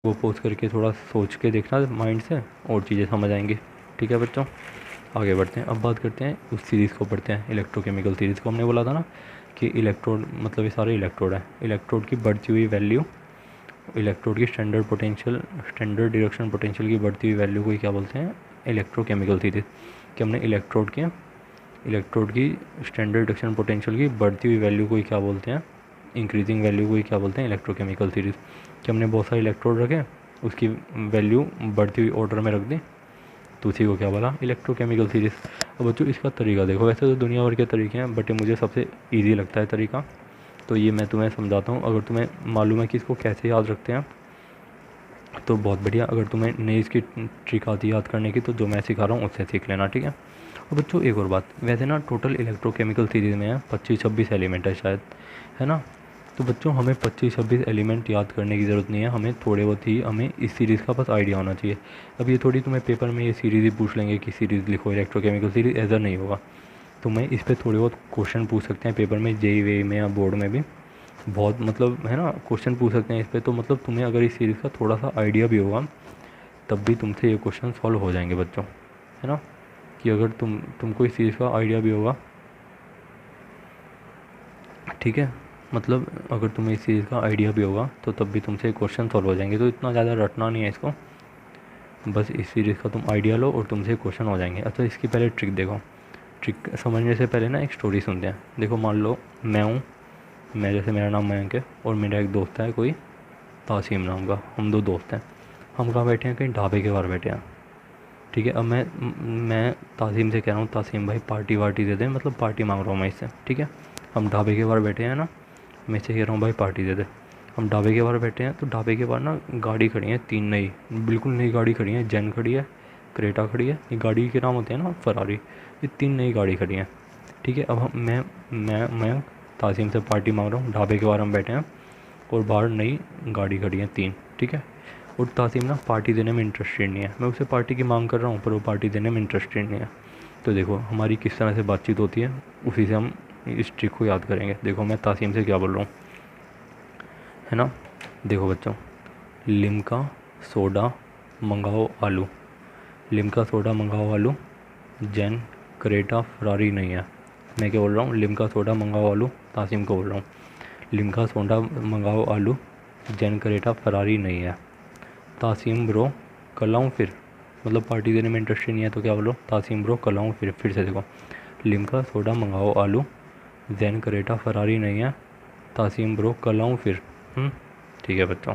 वो पोज करके थोड़ा सोच के देखना माइंड से, और चीज़ें समझ आएंगी। ठीक है बच्चों, आगे बढ़ते हैं। अब बात करते हैं उस सीरीज़ को पढ़ते हैं, इलेक्ट्रोकेमिकल सीरीज़ को। हमने बोला था ना कि इलेक्ट्रोड मतलब ये सारे इलेक्ट्रोड हैं। इलेक्ट्रोड की बढ़ती हुई वैल्यू, इलेक्ट्रोड की standard potential, standard deduction potential की बढ़ती हुई वैल्यू को ही क्या बोलते हैं, इलेक्ट्रोकेमिकल सीरीज़। कि हमने इलेक्ट्रोड की स्टैंडर्ड डिडक्शन पोटेंशियल की बढ़ती हुई वैल्यू को ही क्या बोलते हैं, इंक्रीजिंग वैल्यू को ही क्या बोलते हैं, इलेक्ट्रोकेमिकल सीरीज़। कि हमने बहुत सारे इलेक्ट्रोड रखे, उसकी वैल्यू बढ़ती हुई ऑर्डर में रख दी, तो उसी को क्या बोला, इलेक्ट्रोकेमिकल सीरीज़। अब बच्चों इसका तरीका देखो, वैसे तो दुनिया भर के तरीके हैं, बट ये मुझे सबसे ईजी लगता है तरीका, तो ये मैं तुम्हें समझाता हूँ। अगर तुम्हें मालूम है कि इसको कैसे याद रखते हैं तो बहुत बढ़िया। अगर तुम्हें नहीं इसकी ट्रिक आती याद करने की, तो जो मैं सिखा रहा हूँ उससे सीख लेना, ठीक है। और बच्चों एक और बात, वैसे ना टोटल इलेक्ट्रोकेमिकल सीरीज़ में है 25-26 एलिमेंट है शायद, है ना। तो बच्चों हमें 25-26 एलिमेंट याद करने की ज़रूरत नहीं है, हमें थोड़े बहुत ही हमें इस सीरीज़ का बस आइडिया होना चाहिए। अब ये थोड़ी तुम्हें पेपर में ये सीरीज़ ही पूछ लेंगे कि सीरीज़ लिखो इलेक्ट्रोकेमिकल सीरीज़, ऐसा नहीं होगा। तुम्हें इस पर थोड़े बहुत क्वेश्चन पूछ सकते हैं पेपर में, जेई वेई में या बोर्ड में भी बहुत मतलब है ना क्वेश्चन पूछ सकते हैं इस पर। तो मतलब तुम्हें अगर इस सीरीज़ का थोड़ा सा आइडिया भी होगा तब भी तुमसे ये क्वेश्चन सॉल्व हो जाएंगे बच्चों, है ना। कि अगर तुमको इस चीज़ का आइडिया भी होगा, ठीक है, मतलब अगर तुम्हें इस चीज़ का आइडिया भी होगा तो तब भी तुमसे क्वेश्चन सॉल्व हो जाएंगे। तो इतना ज़्यादा रटना नहीं है इसको, बस इस सीरीज़ का तुम आइडिया लो और तुमसे क्वेश्चन हो जाएंगे। अच्छा इसकी पहले ट्रिक देखो, ट्रिक समझने से पहले ना एक स्टोरी सुनते हैं। देखो मान लो मैं हूँ, मैं जैसे मेरा नाम मयंक है और मेरा एक दोस्त है कोई तासीम नाम का, हम दो दोस्त हैं। हम कहाँ बैठे हैं, कहीं ढाबे के बाहर बैठे हैं, ठीक है। अब मैं तासीम से कह रहा हूँ, तासीम भाई पार्टी वार्टी दे दे, मतलब पार्टी मांग रहा हूँ मैं इससे, ठीक है। हम ढाबे के बाहर बैठे हैं ना, मैं इससे कह रहा हूँ भाई पार्टी दे दे। हम ढाबे के बाहर बैठे हैं, तो ढाबे के बाहर ना गाड़ी खड़ी है 3 नई, बिल्कुल नई गाड़ी खड़ी है, जैन खड़ी है, क्रेटा खड़ी है, ये गाड़ी के नाम होते हैं ना फरारी, ये 3 नई गाड़ी खड़ी हैं, ठीक है। अब मैं तासीम से पार्टी मांग रहा हूँ, ढाबे के बाहर हम बैठे हैं और बाहर नई गाड़ी खड़ी है 3, ठीक है। और तासीम ना पार्टी देने में इंटरेस्टेड नहीं है, मैं उसे पार्टी की मांग कर रहा हूँ पर वो पार्टी देने में इंटरेस्टेड नहीं है। तो देखो हमारी किस तरह से बातचीत होती है, उसी से हम इस ट्रिक को याद करेंगे। देखो मैं तासीम से क्या बोल रहा हूँ, है ना। देखो बच्चों, लिम्का सोडा मंगाओ आलू, लिम्का सोडा मंगाओ आलू, जैन क्रेटा फरारी नहीं है। मैं क्या बोल रहा हूँ, लिम्का सोडा मंगाओ आलू, तासीम को बोल रहा हूँ लिम्का सोडा मंगाओ आलू, जैन क्रेटा फरारी नहीं है। तासीम ब्रो कल आऊँ फिर, मतलब पार्टी देने में इंटरेस्टेड नहीं है तो क्या बोलो, तासीम ब्रो कल आऊँ फिर से देखो, लिम्का सोडा मंगाओ आलू, जैन करेटा फरारी नहीं है, तासीम ब्रो कल आऊँ फिर। ठीक है बच्चों,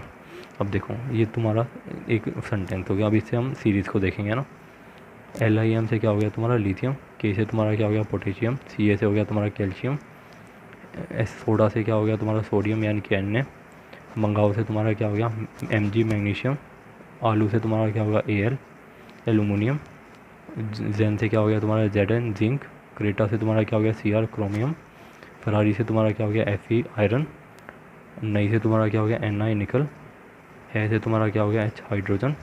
अब देखो ये तुम्हारा एक सेंटेंस हो गया। अब इससे हम सीरीज़ को देखेंगे ना। LIM से क्या हो गया तुम्हारा लिथियम, के से तुम्हारा क्या हो गया पोटेशियम, Ca से हो गया तुम्हारा कैल्शियम, एस सोडा से क्या हो गया तुम्हारा सोडियम यानी कि Na, मंगाओ से तुम्हारा क्या हो गया Mg मैग्नीशियम, आलू से तुम्हारा क्या होगा Al एलुमिनियम, जैन से क्या हो गया तुम्हारा Zn जिंक, क्रेटा से तुम्हारा क्या हो गया Cr क्रोमियम, फरारी से तुम्हारा क्या हो गया Fe आयरन, नई से तुम्हारा क्या हो गया Na निकल, है से तुम्हारा क्या हो गया H हाइड्रोजन,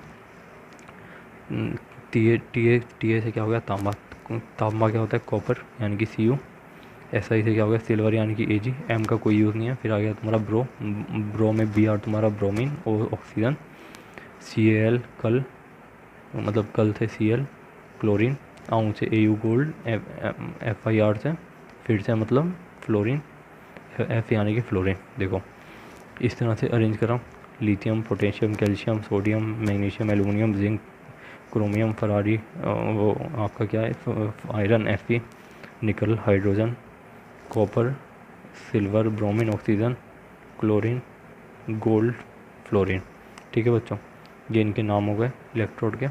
TA से क्या हो गया तांबा, तांबा क्या होता है कॉपर यानी कि Cu, SI से क्या हो गया सिल्वर यानी कि Ag, M का कोई यूज़ नहीं है। फिर आ गया तुम्हारा ब्रो में Br तुम्हारा ब्रोमीन और ऑक्सीजन, Cal कल मतलब कल से Cl क्लोरीन, आऊँ से Au गोल्ड, FIR से फिर से मतलब फ्लोरीन, F यानी कि फ्लोरीन। देखो इस तरह से अरेंज करा, lithium potassium calcium sodium magnesium aluminium zinc chromium Ferrari, वो आपका क्या है आयरन Fe, निकल hydrogen, copper silver bromine oxygen chlorine gold fluorine. ठीक है बच्चों, ये इनके नाम हो गए इलेक्ट्रोड के।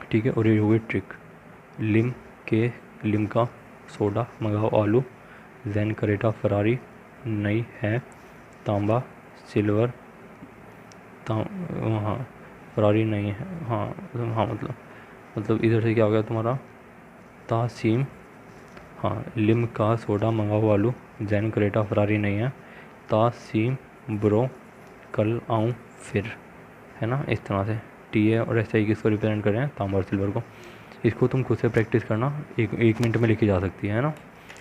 ठीक है, और ये हो गई ट्रिक। लिम्का सोडा मंगाओ आलू, जैन करेटा फरारी नई है, तांबा सिल्वर हाँ फरारी नहीं है, हाँ हाँ मतलब इधर से क्या हो गया तुम्हारा तासीम, हाँ लिम्का सोडा मंगाओ आलू, जैन करेटा फरारी नहीं है, तासीम ब्रो कल आऊँ फिर, है ना। इस तरह से TA और SI किसको रिप्रेजेंट कर रहे हैं, तांबा और सिल्वर को। इसको तुम खुद से प्रैक्टिस करना, एक मिनट में लिखी जा सकती है ना।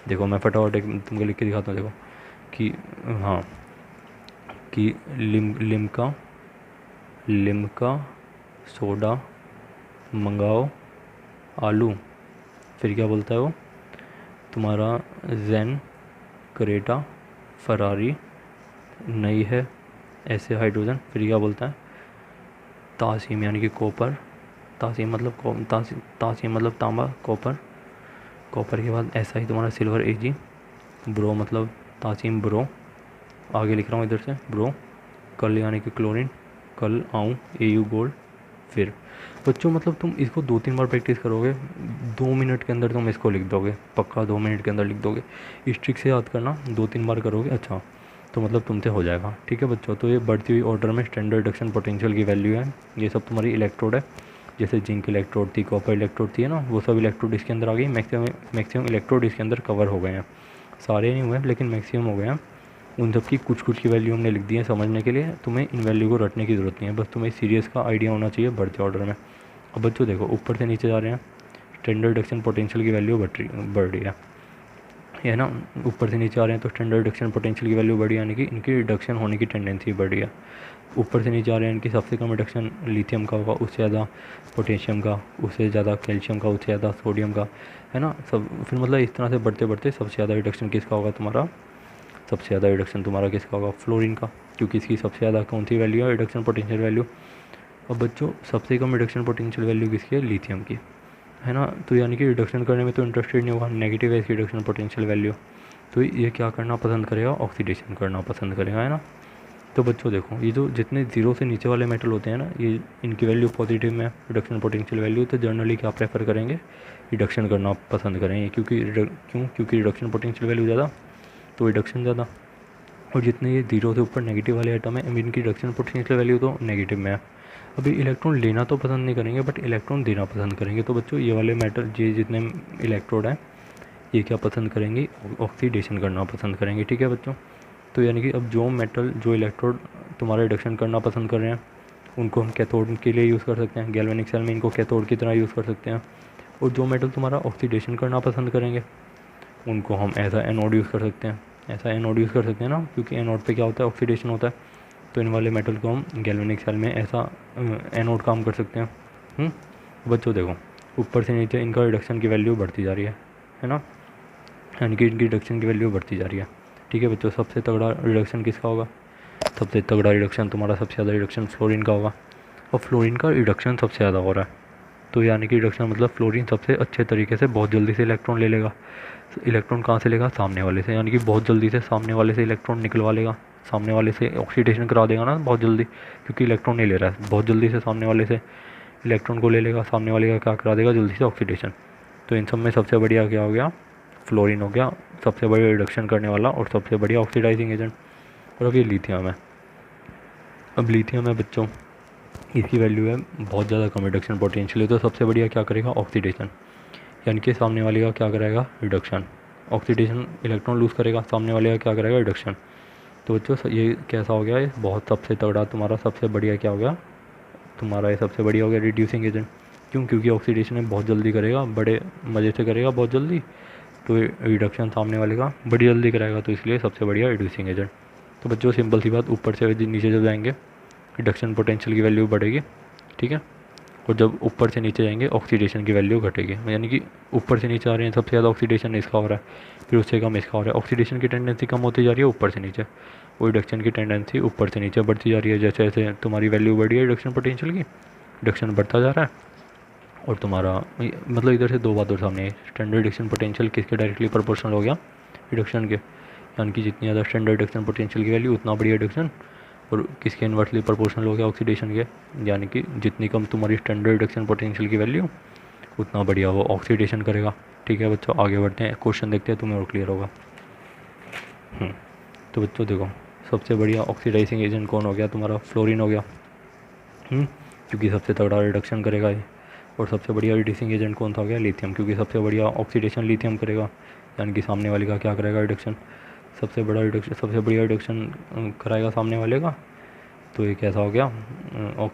देखो मैं फटाफट तुमको लिख के दिखाता हूँ। देखो कि हाँ कि लिम्का लिम्का, सोडा, मंगाओ, आलू, फिर क्या बोलता है वो तुम्हारा, जैन, क्रेटा, फरारी, नई है, ऐसे हाइड्रोजन, फिर क्या बोलता है, तासीम यानी कि कॉपर, तासीम मतलब तासीम मतलब तांबा, कॉपर, कॉपर के बाद ऐसा ही तुम्हारा सिल्वर एजी, ब्रो मतलब तासीम ब्रो, आगे लिख रहा हूँ इधर से ब्रो, कल यानी कि क्लोरीन, कल आऊँ, एयू गोल्ड। फिर बच्चों मतलब तुम इसको 2-3 बार प्रैक्टिस करोगे, 2 मिनट के अंदर तुम इसको लिख दोगे, पक्का 2 मिनट के अंदर लिख दोगे। इस ट्रिक से याद करना, 2-3 बार करोगे अच्छा तो मतलब तुमसे हो जाएगा। ठीक है बच्चों, तो ये बढ़ती हुई ऑर्डर में स्टैंडर्ड रिडक्शन पोटेंशियल की वैल्यू है। ये सब तुम्हारी इलेक्ट्रोड है, जैसे जिंक इलेक्ट्रोड थी, कॉपर इलेक्ट्रोड थी है ना, वो सब इलेक्ट्रोड इसके अंदर आ गई। मैक्सिमम इलेक्ट्रोड इसके अंदर कवर हो गए हैं, सारे नहीं हुए लेकिन मैक्सिमम हो गए हैं। उन सब की कुछ कुछ की वैल्यू हमने लिख दी है समझने के लिए, तुम्हें इन वैल्यू को रटने की ज़रूरत नहीं है, बस तुम्हें सीरीज़ का आइडिया होना चाहिए बढ़ते ऑर्डर में। अब बच्चों देखो ऊपर से नीचे जा रहे हैं, स्टैंडर्ड रिडक्शन पोटेंशियल की वैल्यू बढ़ रही है ना, ऊपर से नीचे आ रहे हैं तो स्टैंडर्ड रिडक्शन पोटेंशियल की वैल्यू बढ़ी, यानी कि इनकी रिडक्शन होने की टेंडेंसी बढ़ रही है। ऊपर से नीचे आ रहे हैं, इनकी सबसे कम रिडक्शन लिथियम का होगा, उससे ज़्यादा पोटेशियम का, उससे ज़्यादा कैल्शियम का, उससे ज़्यादा सोडियम का, है ना सब। फिर मतलब इस तरह से बढ़ते बढ़ते सबसे ज़्यादा रिडक्शन किसका होगा तुम्हारा, सबसे ज़्यादा रिडक्शन तुम्हारा किसका होगा, फ्लोरीन का, क्योंकि इसकी सबसे ज़्यादा कौन सी वैल्यू है, रिडक्शन पोटेंशियल वैल्यू। अब बच्चों सबसे कम रिडक्शन पोटेंशियल वैल्यू किसकी है, लिथियम की, है ना। तो यानी कि रिडक्शन करने में तो इंटरेस्टेड नहीं होगा, नेगेटिव है इसकी रिडक्शन पोटेंशियल वैल्यू, तो ये क्या करना पसंद करेगा, ऑक्सीडेशन करना पसंद करेगा, है ना। तो बच्चों देखो ये जो जितने जीरो से नीचे वाले मेटल होते हैं ना, ये इनकी वैल्यू पॉजिटिव में रिडक्शन पोटेंशियल वैल्यू, तो जनरली क्या प्रेफर करेंगे, रिडक्शन करना पसंद करेंगे, क्योंकि रिडक्शन पोटेंशियल वैल्यू ज़्यादा तो रिडक्शन ज़्यादा। और जितने ये जीरो से ऊपर नेगेटिव वाले आइटम है, इनकी रिडक्शन पोटेंशियल वैल्यू तो नेगेटिव में है। अभी इलेक्ट्रॉन लेना तो पसंद नहीं करेंगे बट इलेक्ट्रॉन देना पसंद करेंगे। तो बच्चों ये वाले मेटल ये जितने इलेक्ट्रोड हैं ये क्या पसंद करेंगे, ऑक्सीडेशन करना पसंद करेंगे। ठीक है बच्चों, तो यानी कि अब जो इलेक्ट्रोड तुम्हारा रिडक्शन करना पसंद कर रहे हैं उनको हम कैथोड के लिए यूज़ कर सकते हैं, गैल्वेनिक सेल में इनको कैथोड की तरह यूज़ कर सकते हैं। और जो मेटल तुम्हारा ऑक्सीडेशन करना पसंद करेंगे उनको हम ऐसा एनोड यूज़ कर सकते हैं, ऐसा एनोड यूज़ कर सकते हैं ना, क्योंकि एनोड पे क्या होता है, ऑक्सीडेशन होता है। तो इन वाले मेटल को हम गैल्वेनिक सेल में ऐसा एनोड काम कर सकते हैं। बच्चों देखो ऊपर से नीचे इनका रिडक्शन की वैल्यू बढ़ती जा रही है ना, यानी कि इनकी रिडक्शन की वैल्यू बढ़ती जा रही है। ठीक है बच्चों, सबसे तगड़ा रिडक्शन किसका होगा, सबसे तगड़ा रिडक्शन तुम्हारा, सबसे ज़्यादा रिडक्शन फ्लोरीन का होगा। और फ्लोरीन का रिडक्शन सबसे ज़्यादा हो रहा है, तो यानी कि रिडक्शन मतलब फ्लोरीन सबसे अच्छे तरीके से बहुत जल्दी से इलेक्ट्रॉन ले लेगा। इलेक्ट्रॉन कहाँ से लेगा, सामने वाले से, यानी कि बहुत जल्दी से सामने वाले से इलेक्ट्रॉन निकलवा लेगा, सामने वाले से ऑक्सीडेशन करा देगा ना बहुत जल्दी, क्योंकि इलेक्ट्रॉन नहीं ले रहा है, बहुत जल्दी से सामने वाले से इलेक्ट्रॉन को ले लेगा, सामने वाले का क्या करा देगा, जल्दी से ऑक्सीडेशन। तो इन सब में सबसे बढ़िया क्या हो गया, फ्लोरीन हो गया सबसे बढ़िया रिडक्शन करने वाला और सबसे बढ़िया ऑक्सीडाइजिंग एजेंट। और अब ये लिथियम है, अब लिथियम है बच्चों, इसकी वैल्यू है बहुत ज़्यादा कम रिडक्शन पोटेंशियल, तो सबसे बढ़िया क्या करेगा, ऑक्सीडेशन, यानी कि सामने वाले का क्या करेगा, रिडक्शन। ऑक्सीडेशन इलेक्ट्रॉन लूज़ करेगा, सामने वाले का क्या करेगा, रिडक्शन। तो बच्चों ये कैसा हो गया, ये बहुत सबसे तगड़ा तुम्हारा सबसे बढ़िया क्या हो गया, तुम्हारा ये सबसे बढ़िया हो गया रिड्यूसिंग एजेंट। क्यों, क्योंकि ऑक्सीडेशन में बहुत जल्दी करेगा, बड़े मज़े से करेगा बहुत जल्दी, तो रिडक्शन सामने वाले का बड़ी जल्दी कराएगा, तो इसलिए सबसे बढ़िया रिड्यूसिंग एजेंट। तो बच्चों सिंपल सी बात, ऊपर से नीचे जब जाएंगे रिडक्शन पोटेंशियल की वैल्यू बढ़ेगी, ठीक है, और जब ऊपर से नीचे जाएंगे ऑक्सीडेशन की वैल्यू घटेगी, यानी कि ऊपर से नीचे आ रहे हैं सबसे ज़्यादा ऑक्सीडेशन इसका हो रहा है, फिर उससे कम इसका हो रहा है, ऑक्सीडेशन की टेंडेंसी कम होती जा रही है ऊपर से नीचे, वो रिडक्शन की टेंडेंसी ऊपर से नीचे बढ़ती जा रही है। जैसे जैसे तुम्हारी वैल्यू बढ़ी है रिडक्शन पोटेंशियल की, रिडक्शन बढ़ता जा रहा है, और तुम्हारा मतलब इधर से दो बात और सामने, स्टैंडर्ड रिडक्शन पोटेंशियल किसके डायरेक्टली प्रोपोर्शनल हो गया, रिडक्शन के, यानी कि जितनी ज़्यादा स्टैंडर्ड रिडक्शन पोटेंशियल की वैल्यू उतना बढ़िया रिडक्शन, और किसके इन्वर्सली प्रोपोर्शनल हो गया, ऑक्सीडेशन के, यानी कि जितनी कम तुम्हारी स्टैंडर्ड रिडक्शन पोटेंशियल की वैल्यू उतना बढ़िया वो ऑक्सीडेशन करेगा। ठीक है बच्चों, आगे बढ़ते हैं, क्वेश्चन देखते हैं, तुम्हें और क्लियर होगा। तो बच्चों देखो सबसे बढ़िया ऑक्सीडाइजिंग एजेंट कौन हो गया, तुम्हारा फ्लोरीन हो गया, क्योंकि सबसे तगड़ा रिडक्शन करेगा ये। और सबसे बढ़िया रिड्यूसिंग एजेंट कौन सा हो गया, लिथियम, क्योंकि सबसे बढ़िया ऑक्सीडेशन लिथियम करेगा, यानी कि सामने वाले का क्या करेगा, रिडक्शन। सबसे बढ़िया रिडक्शन कराएगा सामने वाले का, तो ये कैसा हो गया,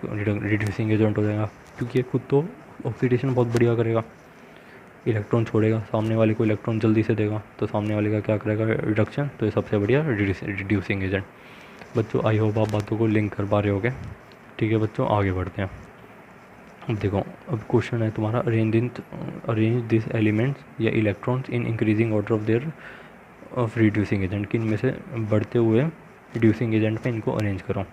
रिड्यूसिंग एजेंट हो जाएगा, क्योंकि ये खुद तो ऑक्सीडेशन बहुत बढ़िया करेगा, इलेक्ट्रॉन छोड़ेगा, सामने वाले को इलेक्ट्रॉन जल्दी से देगा, तो सामने वाले का क्या करेगा, रिडक्शन, तो ये सबसे बढ़िया रिड्यूसिंग एजेंट। बच्चों आई होप आप बातों को लिंक कर पा रहे होगे। ठीक है बच्चों, आगे बढ़ते हैं। अब देखो, अब क्वेश्चन है तुम्हारा, अरेंज दिस एलिमेंट्स या electrons in increasing order of their of reducing agent, कि इनमें से बढ़ते हुए रिड्यूसिंग एजेंट में इनको अरेंज करो।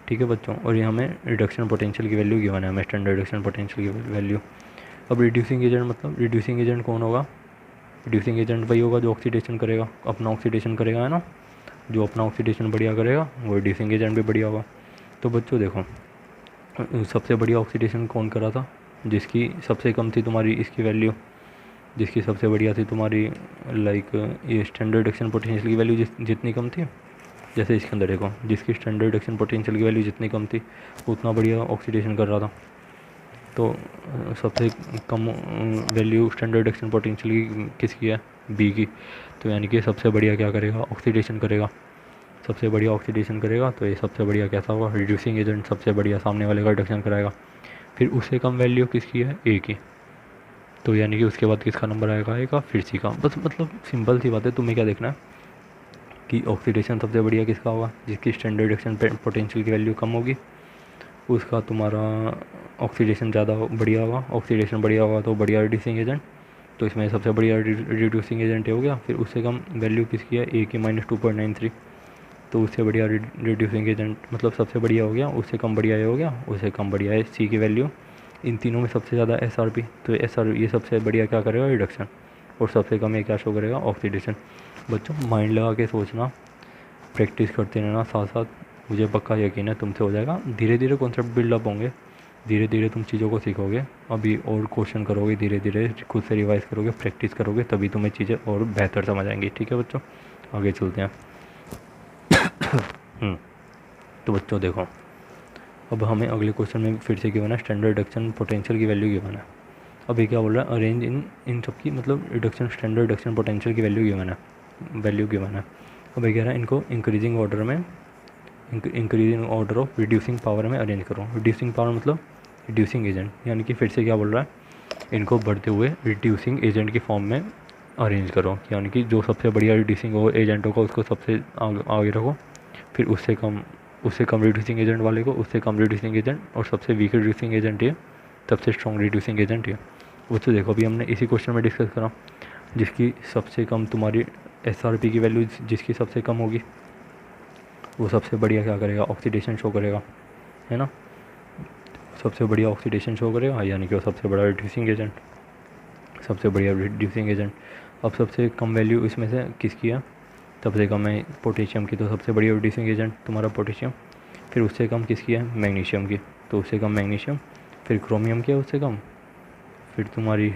ठीक है बच्चों, और ये हमें रिडक्शन पोटेंशियल की वैल्यू गिवन है, हमें स्टैंडर्ड रिडक्शन पोटेंशियल की वैल्यू। अब रिड्यूसिंग एजेंट मतलब रिड्यूसिंग एजेंट कौन होगा? रिड्यूसिंग एजेंट वही होगा जो ऑक्सीडेशन करेगा, अपना ऑक्सीडेशन करेगा, है ना। जो अपना ऑक्सीडेशन बढ़िया करेगा वो रिड्यूसिंग एजेंट भी बढ़िया होगा। तो बच्चों देखो, सबसे बढ़िया ऑक्सीडेशन कौन करा था? जिसकी सबसे कम थी तुम्हारी इसकी वैल्यू, जिसकी सबसे बढ़िया थी तुम्हारी लाइक ये स्टैंडर्ड रिडक्शन पोटेंशियल की वैल्यू जितनी कम थी। जैसे इसके अंदर देखो, जिसकी स्टैंडर्ड रिडक्शन पोटेंशियल की वैल्यू जितनी कम थी उतना बढ़िया ऑक्सीडेशन कर रहा था। तो सबसे कम वैल्यू स्टैंडर्ड रिडक्शन पोटेंशियल की किसकी है? बी की। तो यानी कि सबसे बढ़िया क्या करेगा? ऑक्सीडेशन करेगा। सबसे बढ़िया ऑक्सीडेशन करेगा, तो ये सबसे बढ़िया कैसा होगा? रिड्यूसिंग एजेंट सबसे बढ़िया सामने वाले का रिडक्शन कराएगा। फिर उससे कम वैल्यू किसकी है? ए की। तो यानी कि उसके बाद किसका नंबर आएगा? ए का, फिर सी का। बस मतलब सिंपल सी बात है, तुम्हें क्या देखना है कि ऑक्सीडेशन सबसे बढ़िया किसका होगा? जिसकी स्टैंडर्ड रिडक्शन पोटेंशियल की वैल्यू कम होगी उसका तुम्हारा ऑक्सीडेशन ज़्यादा बढ़िया होगा। ऑक्सीडेशन बढ़िया होगा तो बढ़िया रिड्यूसिंग एजेंट, तो इसमें सबसे बढ़िया रिड्यूसिंग एजेंट हो गया। फिर उससे कम वैल्यू किसकी है? ए की -2.93, तो उससे बढ़िया रिड्यूसिंग एजेंट मतलब सबसे बढ़िया हो गया। उससे कम बढ़िया ये हो गया, उससे कम बढ़िया है सी की वैल्यू। इन तीनों में सबसे ज़्यादा SRP, तो SR ये सबसे बढ़िया क्या करेगा? रिडक्शन। और सबसे कम ये क्या शो करेगा? ऑक्सीडेशन। बच्चों माइंड लगा के सोचना, प्रैक्टिस करते रहना साथ साथ, मुझे पक्का यकीन है तुमसे हो जाएगा। धीरे धीरे कॉन्सेप्ट बिल्डअप होंगे, धीरे धीरे तुम चीज़ों को सीखोगे। अभी और क्वेश्चन करोगे, धीरे धीरे खुद से रिवाइज करोगे, प्रैक्टिस करोगे, तभी तुम्हें चीज़ें और बेहतर समझ आएंगी। ठीक है बच्चों, आगे चलते हैं। तो बच्चों देखो, अब हमें अगले क्वेश्चन में फिर से गिवन है स्टैंडर्ड रिडक्शन पोटेंशियल की वैल्यू गिवन है। अब ये क्या बोल रहा है? अरेंज इन सब की मतलब रिडक्शन स्टैंडर्ड रिडक्शन पोटेंशियल की वैल्यू गिवन है। अब ये कह रहा है इनको इंक्रीजिंग ऑर्डर में, increasing order of reducing power में अरेंज करो। रिड्यूसिंग पावर मतलब रिड्यूसिंग एजेंट, यानी कि फिर से क्या बोल रहा है? इनको बढ़ते हुए रिड्यूसिंग एजेंट की फॉर्म में अरेंज करो, यानी कि जो सबसे बढ़िया रिड्यूसिंग एजेंट होगा उसको सबसे आगे रखो। फिर उससे कम रिड्यूसिंग एजेंट वाले को उससे कम रिड्यूसिंग एजेंट, और सबसे वीक रिड्यूसिंग एजेंट ये, सबसे स्ट्रॉन्ग रिड्यूसिंग एजेंट ये। वो तो देखो, अभी हमने इसी क्वेश्चन में डिस्कस करा, जिसकी सबसे कम तुम्हारी SRP की वैल्यू जिसकी सबसे कम होगी वो सबसे बढ़िया क्या करेगा? ऑक्सीडेशन शो करेगा, है ना। सबसे बढ़िया ऑक्सीडेशन शो करेगा, यानी कि वो सबसे बड़ा रिड्यूसिंग एजेंट, सबसे बढ़िया रिड्यूसिंग एजेंट। अब सबसे कम वैल्यू इसमें से किसकी है? सबसे कम है पोटेशियम की, तो सबसे बढ़िया रिड्यूसिंग एजेंट तुम्हारा पोटेशियम। फिर उससे कम किसकी है? मैग्नीशियम की, तो उससे कम मैग्नीशियम। फिर क्रोमियम की है उससे कम, फिर तुम्हारी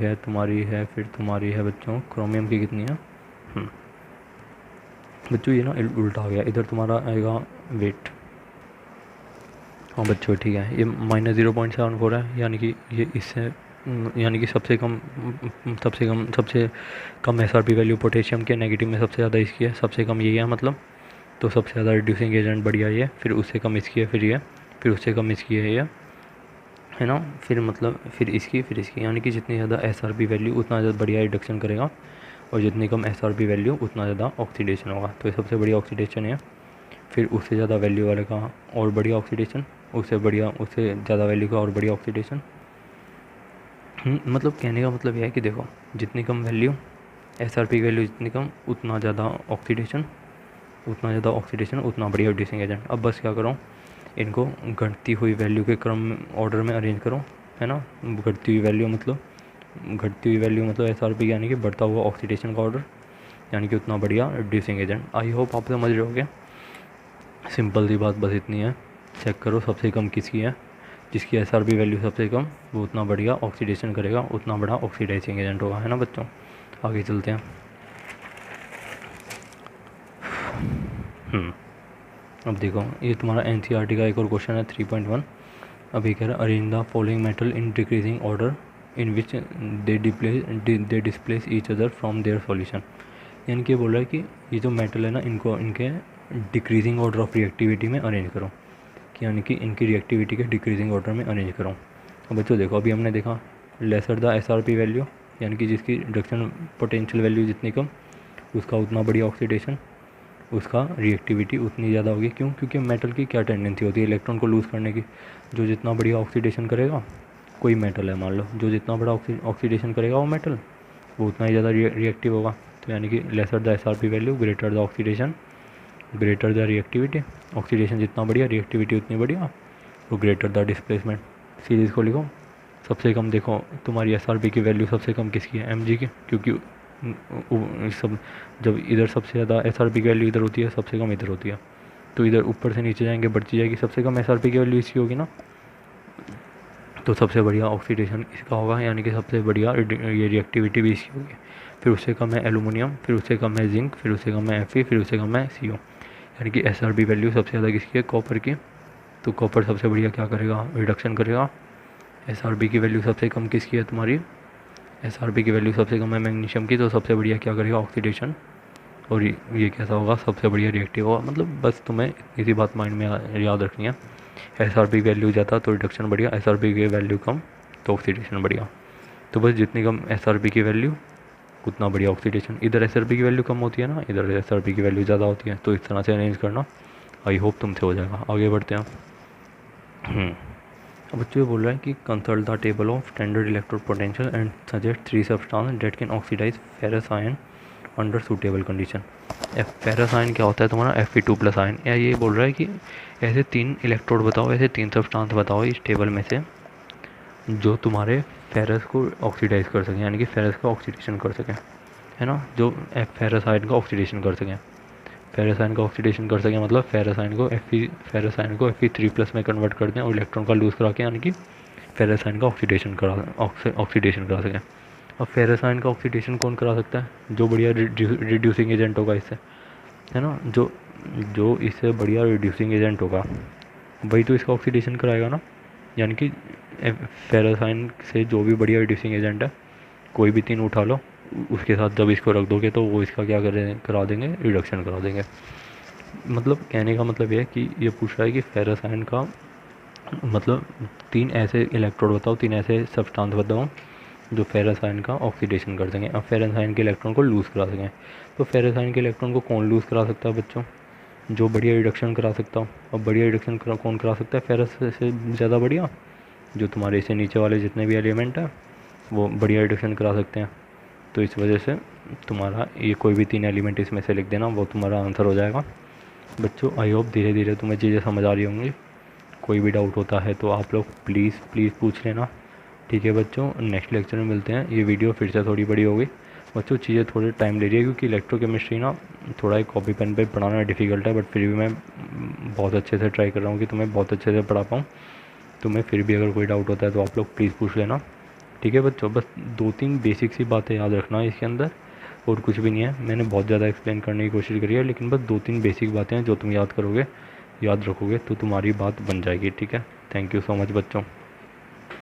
है बच्चों क्रोमियम की कितनी है? बच्चों ये ना उल्टा आ गया, इधर तुम्हारा आएगा वेट। हाँ बच्चों ठीक है, ये -0.74 है, यानी कि ये इससे यानी कि सबसे कम SRP वैल्यू पोटेशियम के, नेगेटिव में सबसे ज़्यादा इसकी है, सबसे कम यही है मतलब। तो सबसे ज़्यादा रिड्यूसिंग एजेंट बढ़िया ये, फिर उससे कम इसकी है, फिर ये, फिर उससे कम इसकी है ये, है ना। फिर मतलब फिर इसकी, यानी कि जितनी ज़्यादा SRP वैल्यू उतना ज़्यादा बढ़िया रिडक्शन करेगा, और जितनी कम SRP वैल्यू उतना ज़्यादा ऑक्सीडेशन होगा। तो ये सबसे बढ़िया ऑक्सीडेशन है। फिर उससे ज़्यादा वैल्यू वाले का और बढ़िया ऑक्सीडेशन, उससे ज़्यादा वैल्यू का और बढ़िया ऑक्सीडेशन। मतलब कहने का मतलब यह है कि देखो, जितनी कम वैल्यू SRP की वैल्यू जितनी कम, उतना ज़्यादा ऑक्सीडेशन, उतना बढ़िया रिड्यूसिंग एजेंट। अब बस क्या करो, इनको घटती हुई वैल्यू के क्रम ऑर्डर में अरेंज करो, है ना। घटती हुई वैल्यू मतलब SRP, यानी कि बढ़ता हुआ ऑक्सीडेशन का ऑर्डर, यानी कि उतना बढ़िया रिड्यूसिंग एजेंट। आई होप आप समझ रहे होगे, सिंपल सी बात बस इतनी है। चेक करो सबसे कम किसकी है, जिसकी SRP वैल्यू सबसे कम, वो उतना बढ़िया ऑक्सीडेशन करेगा, उतना बड़ा ऑक्सीडाइजिंग एजेंट होगा, है ना बच्चों। आगे चलते हैं। अब देखो, ये तुम्हारा NCERT का एक और क्वेश्चन है 3.1। अभी कह रहा है arrange the following metal in decreasing order in which they displace each other from their solution. यानी कि बोल रहा है कि ये जो मेटल है ना, इनको इनके डिक्रीजिंग ऑर्डर ऑफ रिएक्टिविटी में अरेंज करो, कि यानी कि इनकी रिएक्टिविटी के डिक्रीजिंग ऑर्डर में अरेंज करो। अब बच्चों देखो, अभी हमने देखा लेसर द SRP वैल्यू, यानी कि जिसकी रिडक्शन पोटेंशियल वैल्यू जितनी कम उसका उतना बढ़िया ऑक्सीडेशन, उसका रिएक्टिविटी उतनी ज़्यादा होगी। क्यों? क्योंकि मेटल की क्या टेंडेंसी होती है इलेक्ट्रॉन को लूज़ करने की। जो जितना बढ़िया ऑक्सीडेशन करेगा, कोई मेटल है मान लो, जो जितना बड़ा ऑक्सीडेशन करेगा वो मेटल, वो उतना ही ज़्यादा रिएक्टिव होगा। तो यानी कि lesser the SRP value greater the oxidation greater the reactivity. Oxidation जितना बढ़िया, रिएक्टिविटी उतनी बढ़िया, तो ग्रेटर द डिस्प्लेसमेंट। सीरीज़ को लिखो, सबसे कम देखो तुम्हारी SRP की वैल्यू सबसे कम किसकी है? mg की, क्योंकि सब जब इधर सबसे ज़्यादा SRP की वैल्यू इधर होती है, सबसे कम इधर होती है, तो इधर ऊपर से नीचे जाएंगे बढ़ती जाएगी, सबसे कम SRP की वैल्यू इसकी होगी ना। तो सबसे बढ़िया ऑक्सीडेशन इसका होगा, यानी कि सबसे बढ़िया ये रिएक्टिविटी भी इसकी होगी। फिर उससे कम है एलुमिनियम, फिर उससे कम है जिंक, फिर उससे कम है Fe, फिर उससे कम है CO। यानी कि SRP वैल्यू सबसे ज़्यादा किसकी है? कॉपर की। तो कॉपर सबसे बढ़िया क्या करेगा? रिडक्शन करेगा। SRP की वैल्यू सबसे कम किसकी है तुम्हारी? SRP की वैल्यू सबसे कम है मैग्नीशियम की, तो सबसे बढ़िया क्या करेगा? ऑक्सीडेशन। और ये कैसा होगा? सबसे बढ़िया रिएक्टिव होगा। मतलब बस तुम्हें इतनी सी बात माइंड में याद रखनी है। SRP की वैल्यू ज़्यादा तो रिडक्शन बढ़िया, SRP की वैल्यू कम तो ऑक्सीडेशन बढ़िया। तो बस जितनी कम SRP की वैल्यू उतना बढ़िया ऑक्सीडेशन। इधर SRP की वैल्यू कम होती है ना, इधर SRP की वैल्यू ज़्यादा होती है, तो इस तरह से अरेंज करना। आई होप तुमसे हो जाएगा। आगे बढ़ते हैं। अब बच्चों ये बोल रहा है कि consult the table of standard electrode potential and suggest 3 substance that can oxidize ferrous ion under suitable condition. Ferrous ion क्या होता है तुम्हारा? Fe2+ ion. या ये बोल रहा है कि ऐसे 3 इलेक्ट्रोड बताओ, ऐसे 3 सब्सटेंस बताओ इस टेबल में से जो तुम्हारे फेरस को ऑक्सीडाइज कर सकें, यानी कि फेरस का ऑक्सीडेशन कर सकें, है ना। जो फेरस आयन का ऑक्सीडेशन कर सकें, फेरस आयन का ऑक्सीडेशन कर सकें मतलब फेरस आयन को Fe3+ में कन्वर्ट कर दें और इलेक्ट्रॉन का लूज़ करा के, यानी कि फेरस आयन का ऑक्सीडेशन करा सकें। अब फेरस आयन का ऑक्सीडेशन कौन करा सकता है? जो बढ़िया रिड्यूसिंग एजेंट होगा इससे, है ना। जो जो इससे बढ़िया रिड्यूसिंग एजेंट होगा वही तो इसका ऑक्सीडेशन कराएगा ना। यानी कि फेरस आयन से जो भी बढ़िया रिड्यूसिंग एजेंट है, कोई भी 3 उठा लो, उसके साथ जब इसको रख दोगे तो वो इसका क्या करा देंगे? रिडक्शन करा देंगे। मतलब कहने का मतलब ये है कि ये पूछ रहा है कि फेरस आयन का मतलब 3 ऐसे इलेक्ट्रोड बताओ, 3 ऐसे सब्सटेंस बताओ जो फेरस आयन का ऑक्सीडेशन कर देंगे, अब फेरस आयन के इलेक्ट्रॉन को लूज़ करा सकें। तो फेरस आयन के इलेक्ट्रॉन को कौन लूज़ करा सकता है बच्चों? जो बढ़िया रिडक्शन करा सकता हो। अब बढ़िया रिडक्शन कौन करा सकता है फेरस से ज़्यादा बढ़िया? जो तुम्हारे इससे नीचे वाले जितने भी एलिमेंट हैं वो बढ़िया रिडक्शन करा सकते हैं। तो इस वजह से तुम्हारा ये कोई भी 3 एलिमेंट इसमें से लिख देना, वो तुम्हारा आंसर हो जाएगा। बच्चों आई होप धीरे धीरे तुम्हें चीज़ें समझ आ रही होंगी। कोई भी डाउट होता है तो आप लोग प्लीज़ पूछ लेना, ठीक है बच्चों। नेक्स्ट लेक्चर में मिलते हैं। ये वीडियो फिर से थोड़ी बड़ी हो गई बच्चों, चीज़ें थोड़े टाइम ले रही है क्योंकि इलेक्ट्रोकेमिस्ट्री ना थोड़ा एक कॉपी पेन पे पढ़ाना डिफ़िकल्ट है, बट फिर भी मैं बहुत अच्छे से ट्राई कर रहा हूँ कि तुम्हें बहुत अच्छे से पढ़ा पाऊँ। तुम्हें फिर भी अगर कोई डाउट होता है तो आप लोग प्लीज़ पूछ लेना, ठीक है बच्चों। बस 2-3 बेसिक सी बातें याद रखना है इसके अंदर, और कुछ भी नहीं है। मैंने बहुत ज़्यादा एक्सप्लेन करने की कोशिश करी है, लेकिन बस 2-3 बेसिक बातें हैं जो तुम याद करोगे, याद रखोगे तो तुम्हारी बात बन जाएगी, ठीक है। थैंक यू सो मच बच्चों।